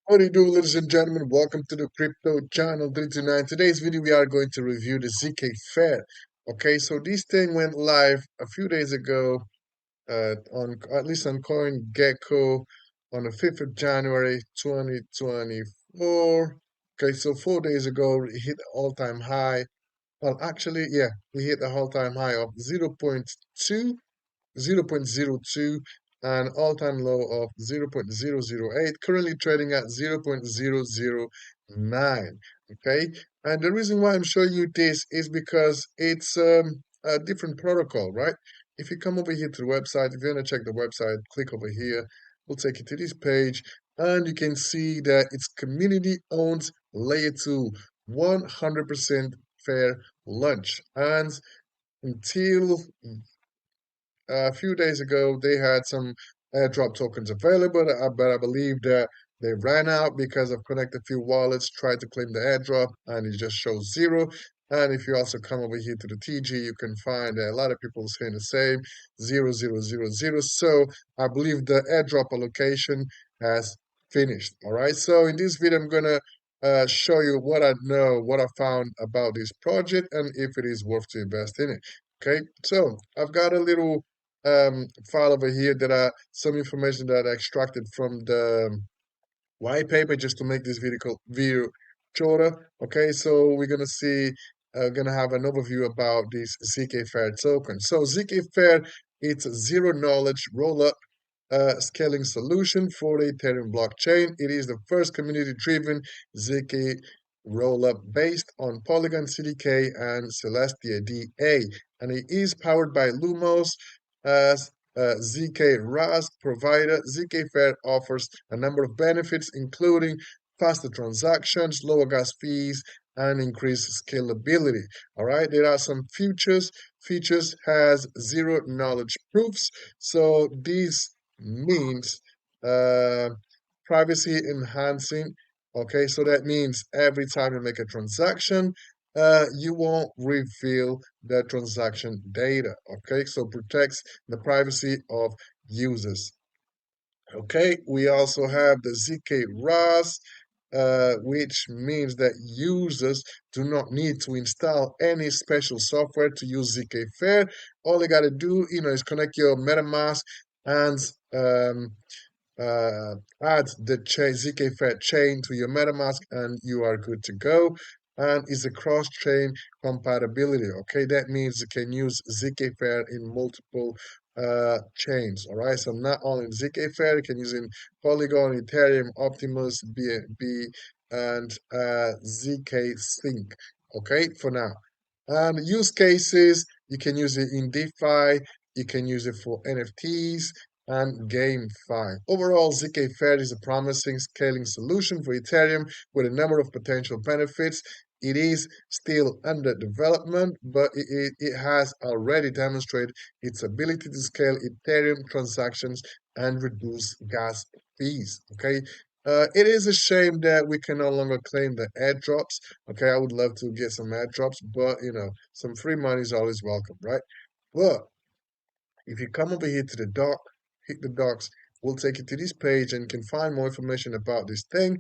How do you do, ladies and gentlemen? Welcome to the Crypto Channel 329. Today's video, we are going to review the ZKFair. Okay, so this thing went live a few days ago, on at least on CoinGecko on the 5th of January 2024. Okay, so 4 days ago, it hit the all-time high. Well, actually, yeah, we hit the all-time high of 0.02 and all-time low of 0.008, currently trading at 0.009. Okay, and the reason why I'm showing you this is because it's a different protocol, right? If you come over here to the website, if you want to check the website, click over here. We'll take you to this page, and you can see that it's community-owned layer 2, 100% fair lunch. And until a few days ago, they had some airdrop tokens available, but I believe that they ran out because of connected few wallets tried to claim the airdrop and it just shows zero. And if you also come over here to the TG, you can find that a lot of people are saying the same 0.000. So I believe the airdrop allocation has finished. All right. So in this video, I'm gonna show you what I know, what I found about this project, and if it is worth to invest in it. Okay, so I've got a little file over here that are some information that I extracted from the white paper just to make this video shorter. Okay, so we're gonna see, gonna have an overview about this ZKFair token. So ZKFair, it's a zero knowledge roll up scaling solution for the Ethereum blockchain. It is the first community-driven ZK rollup based on Polygon CDK and Celestia DA, and it is powered by Lumos as ZK RAS provider. ZK offers a number of benefits, including faster transactions, lower gas fees, and increased scalability. All right, there are some features has zero knowledge proofs. So these means uh, privacy enhancing. Okay, so that means every time you make a transaction, you won't reveal the transaction data. Okay, so protects the privacy of users. Okay, we also have the ZK RAS, which means that users do not need to install any special software to use ZKFair. All they got to do, is connect your MetaMask and um, uh, add the ZK chain to your MetaMask, and you are good to go. And it's a cross-chain compatibility. Okay, that means you can use ZK in multiple chains. All right, so not only in ZK you can use in Polygon, Ethereum, Optimus, BNB, and ZK Sync. Okay, for now. And use cases, you can use it in DeFi, you can use it for NFTs, and GameFi. Overall, ZKFair is a promising scaling solution for Ethereum with a number of potential benefits. It is still under development, but it has already demonstrated its ability to scale Ethereum transactions and reduce gas fees. Okay. It is a shame that we can no longer claim the airdrops. Okay, I would love to get some airdrops, but some free money is always welcome, right? But if you come over here to the doc, hit the docs, we'll take you to this page and you can find more information about this thing.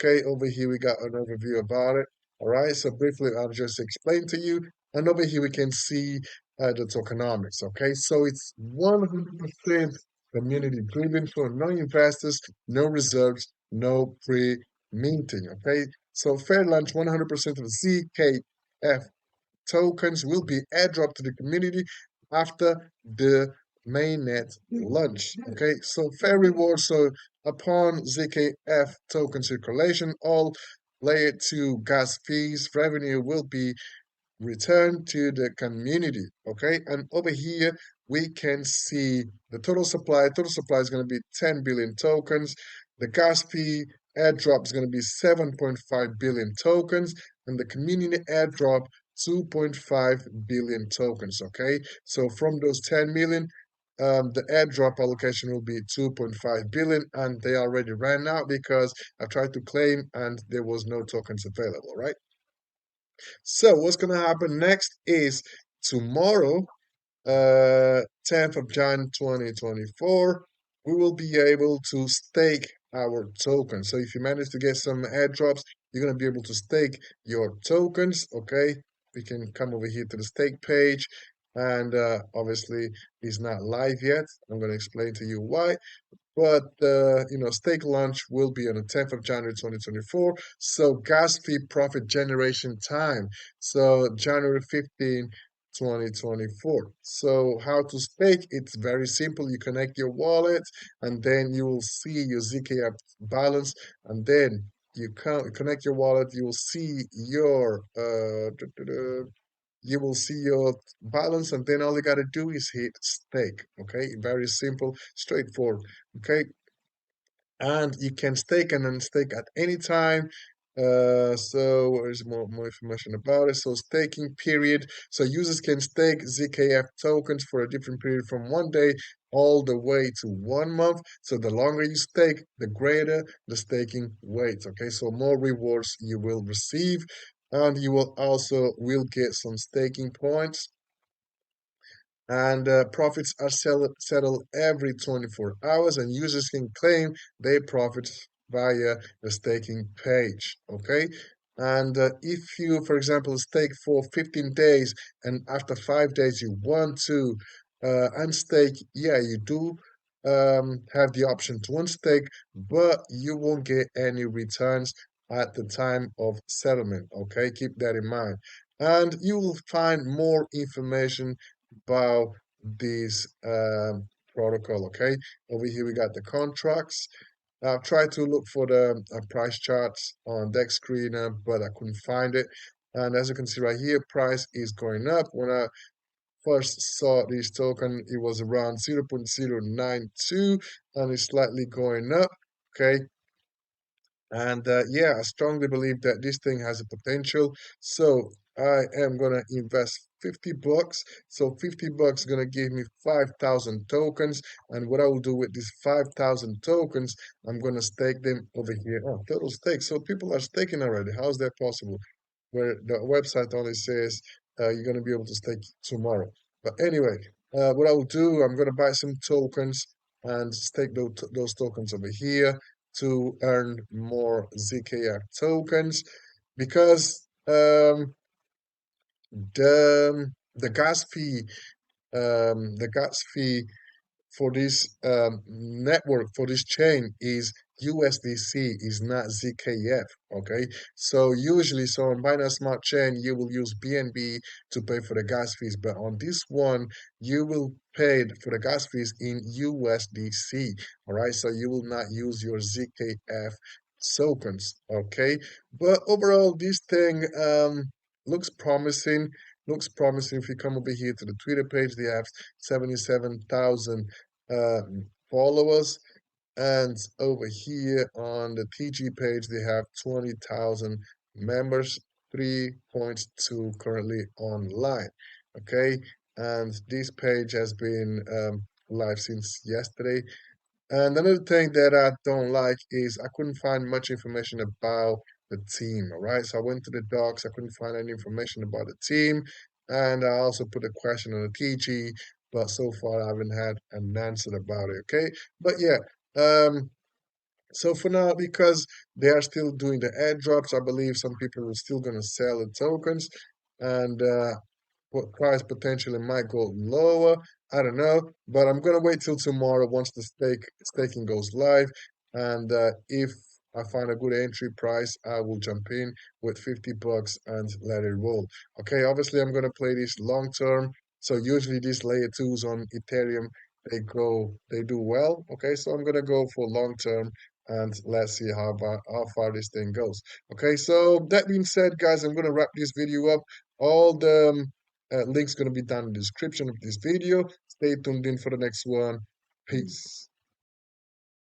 Okay, over here we got an overview about it. All right, so briefly I'll just explain to you. And over here we can see the tokenomics. Okay, so it's 100% community driven for no investors, no reserves, no pre-minting. Okay, so fair lunch 100% of ZKF tokens will be airdropped to the community after the mainnet launch. Okay, so fair reward. So upon ZKF token circulation, all layer 2 gas fees revenue will be returned to the community. Okay, and over here we can see the total supply. Total supply is going to be 10 billion tokens. The gas fee airdrop is going to be 7.5 billion tokens, and the community airdrop 2.5 billion tokens. Okay, so from those 10 million, the airdrop allocation will be 2.5 billion, and they already ran out because I tried to claim and there was no tokens available, right? So what's gonna happen next is tomorrow, 10th of Jan 2024, we will be able to stake our tokens. So if you manage to get some airdrops, you're going to be able to stake your tokens. Okay, we can come over here to the stake page, and obviously it's not live yet. I'm going to explain to you why. But stake launch will be on the 10th of January 2024. So gas fee profit generation time. So January 15, 2024. So how to stake? It's very simple. You connect your wallet, and then you will see your ZKF balance, and then you connect your wallet. You will see your you will see your balance, and then all you got to do is hit stake. Okay, very simple, straightforward. Okay, and you can stake and unstake at any time. So where's more information about it? So staking period. So users can stake ZKF tokens for a different period from 1 day all the way to 1 month. So the longer you stake, the greater the staking weight. Okay, so more rewards you will receive, and you will also get some staking points, and profits are settled every 24 hours, and users can claim their profits via the staking page. Okay, and if you, for example, stake for 15 days, and after 5 days you want to unstake, yeah, you do have the option to unstake, but you won't get any returns at the time of settlement. Okay, keep that in mind, and you will find more information about this protocol. Okay, over here we got the contracts. I've tried to look for the price charts on Dex Screener, but I couldn't find it. And as you can see right here, price is going up. When I first saw this token, it was around 0.092, and it's slightly going up. Okay, and yeah, I strongly believe that this thing has a potential. So I am gonna invest 50 bucks. So 50 bucks gonna give me 5,000 tokens. And what I will do with these 5,000 tokens, I'm gonna stake them over here. Oh, total stake. So people are staking already. How is that possible? Where the website only says you're gonna be able to stake tomorrow. But anyway, what I will do, I'm gonna buy some tokens and stake those tokens over here to earn more ZKF tokens, because the gas fee for this network, for this chain, is USDC, is not ZKF. Okay, so usually, so on Binance Smart Chain, you will use BNB to pay for the gas fees, but on this one, you will pay for the gas fees in USDC. All right, so you will not use your ZKF tokens. Okay, but overall, this thing looks promising. Looks promising. If you come over here to the Twitter page, they have 77,000 uh, followers, and over here on the TG page they have 20,000 members, 3.2 currently online. Okay, and this page has been live since yesterday. And another thing that I don't like is I couldn't find much information about the team. All right, so I went to the docs, I couldn't find any information about the team, and I also put a question on the TG, but so far I haven't had an answer about it. Okay, but yeah, so for now, because they are still doing the airdrops, I believe some people are still gonna sell the tokens, and what price potentially might go lower. I don't know, but I'm gonna wait till tomorrow once the staking goes live, and if I find a good entry price, I will jump in with 50 bucks and let it roll. Okay, obviously I'm gonna play this long term. So usually these layer twos on Ethereum, they do well. Okay, so I'm gonna go for long term, and let's see how far this thing goes. Okay, so that being said, guys, I'm gonna wrap this video up. All the links going to be down in the description of this video. Stay tuned in for the next one. Peace.